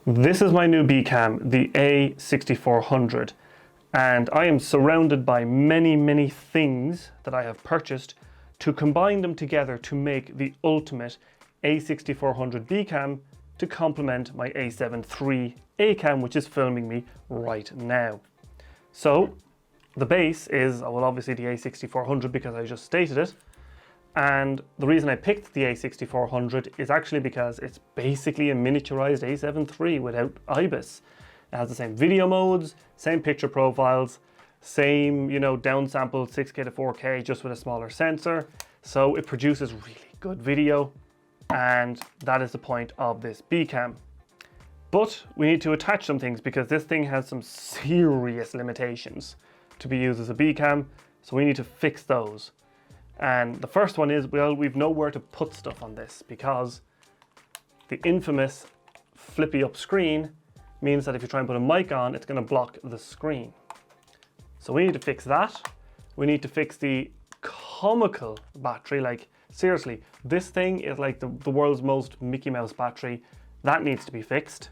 This is my new bcam, the a6400, and I am surrounded by many things that I have purchased to combine them together to make the ultimate a6400 bcam to complement my a7 III A cam, which is filming me right now. So the base is, well, obviously the a6400 because I just stated it. And the reason I picked the a6400 is actually because it's basically a miniaturized a7 III without IBIS. It has the same video modes, same picture profiles, same, downsampled 6K to 4K just with a smaller sensor. So it produces really good video, and that is the point of this bcam. But we need to attach some things because this thing has some serious limitations to be used as a bcam, so we need to fix those. And the first one is, well, we've nowhere to put stuff on this because the infamous flippy up screen means that if you try and put a mic on, it's going to block the screen. So we need to fix that. We need to fix the comical battery. Like, seriously, this thing is like the world's most Mickey Mouse battery. That needs to be fixed.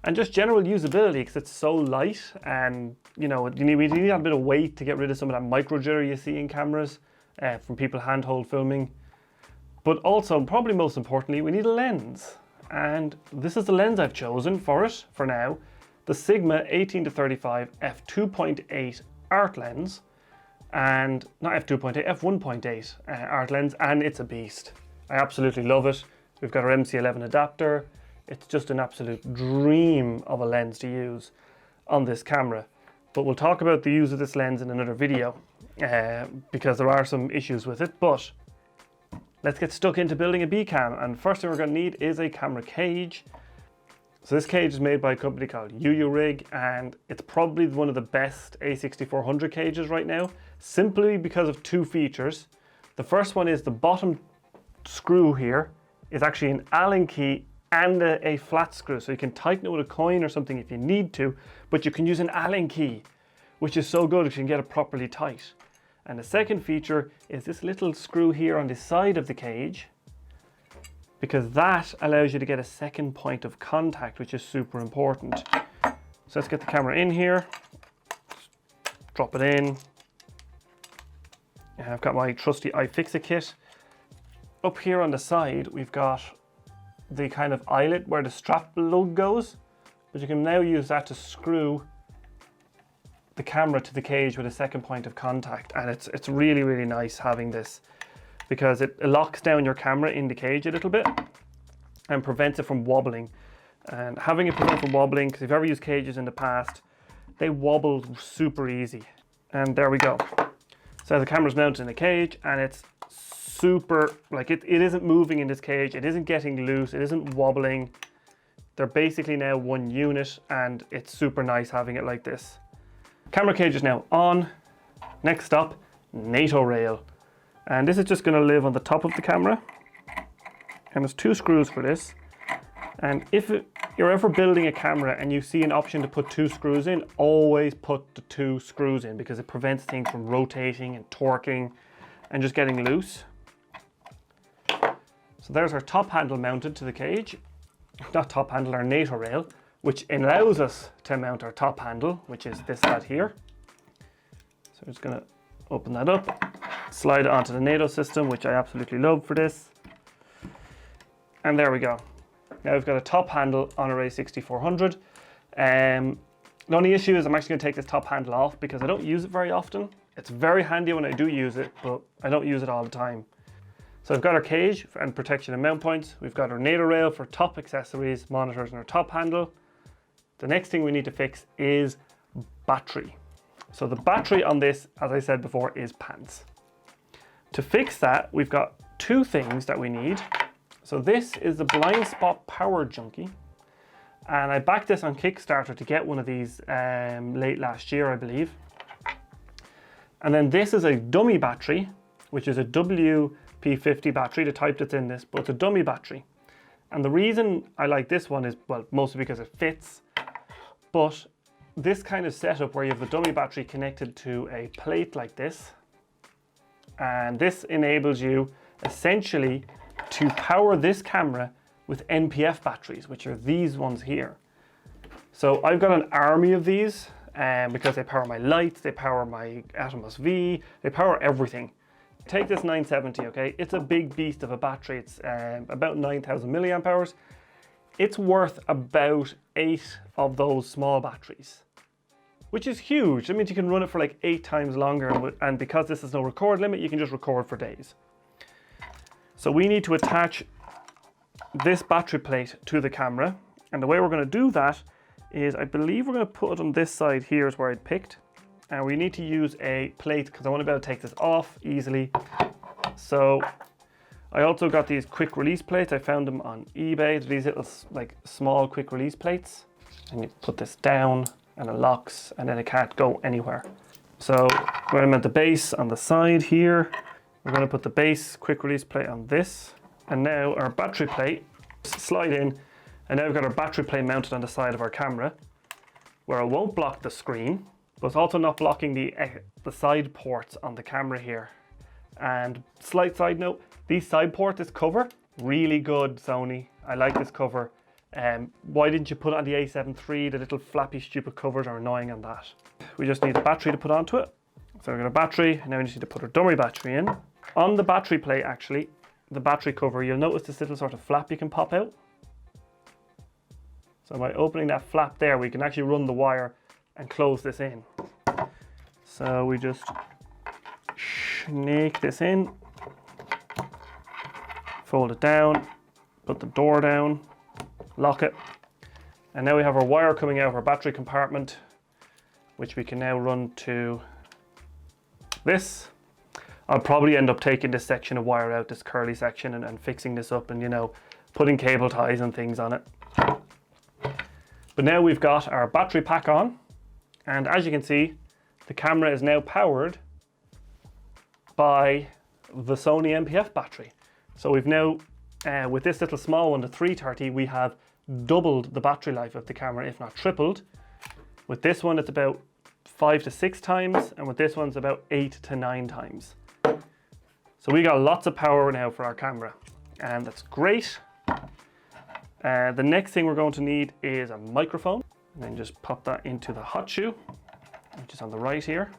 And just general usability, because it's so light, and we need a bit of weight to get rid of some of that micro jitter you see in cameras from people handhold filming. But also, probably most importantly, we need a lens. And this is the lens I've chosen for it, for now. The Sigma 18-35 f2.8 art lens. And not f2.8, f1.8 art lens, and it's a beast. I absolutely love it. We've got our MC11 adapter. It's just an absolute dream of a lens to use on this camera. But we'll talk about the use of this lens in another video because there are some issues with it. But let's get stuck into building a bcam. And first thing we're going to need is a camera cage. So this cage is made by a company called Rig, and it's probably one of the best a6400 cages right now, simply because of two features. The first one is the bottom screw here is actually an Allen key and a flat screw, so you can tighten it with a coin or something if you need to, but you can use an Allen key, which is so good because you can get it properly tight. And the second feature is this little screw here on the side of the cage, because that allows you to get a second point of contact, which is super important. So let's get the camera in here, drop it in. And I've got my trusty iFixit kit. Up here on the side, we've got the kind of eyelet where the strap lug goes, but you can now use that to screw the camera to the cage with a second point of contact. And it's really nice having this, because it locks down your camera in the cage a little bit and prevents it from wobbling. And having it prevent from wobbling, because if you've ever used cages in the past, they wobble super easy. And there we go. So the camera's mounted in a cage, and it's super, like it isn't moving in this cage, it isn't getting loose, it isn't wobbling. They're basically now one unit, and it's super nice having it like this. Camera cage is now on. Next stop, NATO rail. And this is just going to live on the top of the camera. And there's two screws for this. And if you're ever building a camera and you see an option to put two screws in, always put the two screws in, because it prevents things from rotating and torquing and just getting loose. So there's our top handle mounted to the cage. Not top handle, our NATO rail, which allows us to mount our top handle, which is this lad here. So I'm just going to open that up, slide it onto the NATO system, which I absolutely love for this. And there we go. Now we've got a top handle on our a6400. The only issue is I'm actually going to take this top handle off because I don't use it very often. It's very handy when I do use it, but I don't use it all the time. So I've got our cage and protection and mount points. We've got our NATO rail for top accessories, monitors, and our top handle. The next thing we need to fix is battery. So the battery on this, as I said before, is pants. To fix that, we've got two things that we need. So this is the Blind Spot Power Junkie. And I backed this on Kickstarter to get one of these late last year, I believe. And then this is a dummy battery, which is a WP50 battery, the type that's in this, but it's a dummy battery. And the reason I like this one is, well, mostly because it fits, but this kind of setup where you have the dummy battery connected to a plate like this, and this enables you essentially to power this camera with NPF batteries, which are these ones here. So I've got an army of these because they power my lights, they power my Atomos V, they power everything. Take this 970, okay? It's a big beast of a battery. It's about 9,000 milliamp hours. It's worth about 8 of those small batteries, which is huge. That means you can run it for like 8 times longer, and because this is no record limit, you can just record for days. So we need to attach this battery plate to the camera, and the way we're going to do that is, I believe we're going to put it on this side here is where I'd picked, and we need to use a plate because I want to be able to take this off easily. So I also got these quick release plates. I found them on eBay. They're these little like small quick release plates, and you put this down and it locks, and then it can't go anywhere. So where I'm at the base on the side here, we're going to put the base quick release plate on this, and now our battery plate slide in. And now we've got our battery plate mounted on the side of our camera, where it won't block the screen, but it's also not blocking the side ports on the camera here. And slight side note, these side ports, this cover, really good, Sony. I like this cover. Why didn't you put it on the a7 III? The little flappy stupid covers are annoying on that. We just need a battery to put onto it. So we've got a battery, and now we just need to put our dummy battery in. On the battery plate, actually, the battery cover, you'll notice this little sort of flap you can pop out. So by opening that flap there, we can actually run the wire and close this in. So we just snake this in, fold it down, put the door down, lock it. And now we have our wire coming out of our battery compartment, which we can now run to this. I'll probably end up taking this section of wire out, this curly section, and fixing this up and, you know, putting cable ties and things on it. But now we've got our battery pack on, and as you can see, the camera is now powered by the Sony NPF battery. So we've now, with this little small one, the 330, we have doubled the battery life of the camera, if not tripled. With this one, it's about 5 to 6 times, and with this one, it's about 8 to 9 times. So we got lots of power now for our camera, and that's great. The next thing we're going to need is a microphone, and then just pop that into the hot shoe, which is on the right here.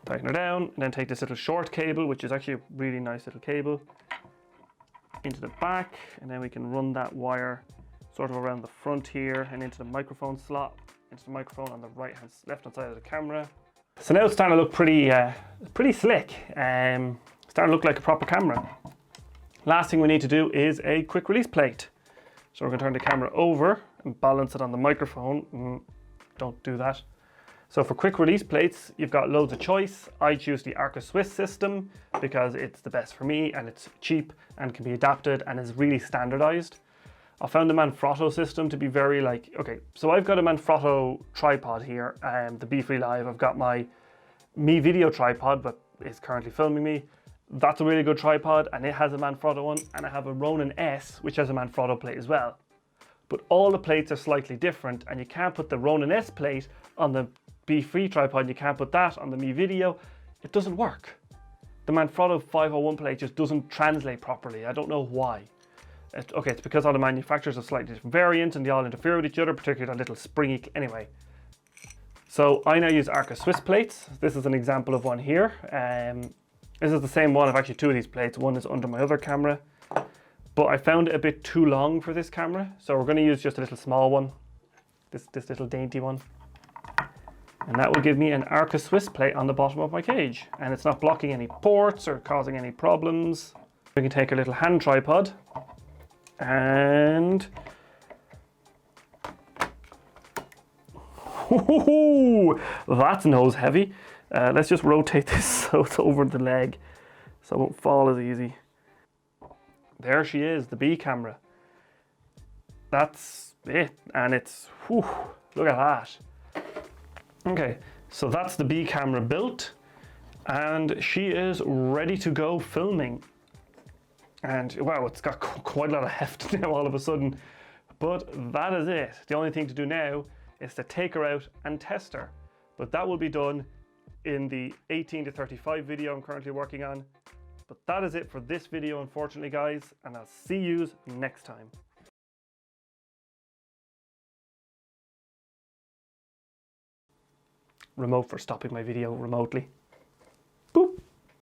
Tighten her down, and then take this little short cable, which is actually a really nice little cable, into the back, and then we can run that wire sort of around the front here and into the microphone slot, into the microphone on the left hand side of the camera. So now it's starting to look pretty slick, starting to look like a proper camera. Last thing we need to do is a quick release plate. So we're going to turn the camera over and balance it on the microphone. Don't do that. So for quick release plates, you've got loads of choice. I choose the Swiss system because it's the best for me, and it's cheap and can be adapted and is really standardized. I found the Manfrotto system to be very okay, so I've got a Manfrotto tripod here, the Be3 Live. I've got my Me Video tripod, but it's currently filming me. That's a really good tripod, and it has a Manfrotto one, and I have a Ronin S, which has a Manfrotto plate as well. But all the plates are slightly different, and you can't put the Ronin S plate on the Be3 tripod, you can't put that on the Me Video. It doesn't work. The Manfrotto 501 plate just doesn't translate properly. I don't know why. It's because all the manufacturers have slightly different variants, and they all interfere with each other, particularly that little springy, anyway. So I now use Swiss plates. This is an example of one here. This is the same one. I've actually 2 of these plates. One is under my other camera, but I found it a bit too long for this camera. So we're going to use just a little small one, this little dainty one. And that will give me an Swiss plate on the bottom of my cage. And it's not blocking any ports or causing any problems. We can take a little hand tripod and that's nose heavy. Let's just rotate this so it's over the leg so it won't fall as easy. There she is, the B camera. That's it, and it's, look at that. Okay, so that's the B camera built, and she is ready to go filming. And wow, it's got quite a lot of heft now all of a sudden, but that is it. The only thing to do now is to take her out and test her, but that will be done in the 18 to 35 video I'm currently working on. But that is it for this video, unfortunately, guys, and I'll see yous next time. Remote for stopping my video remotely.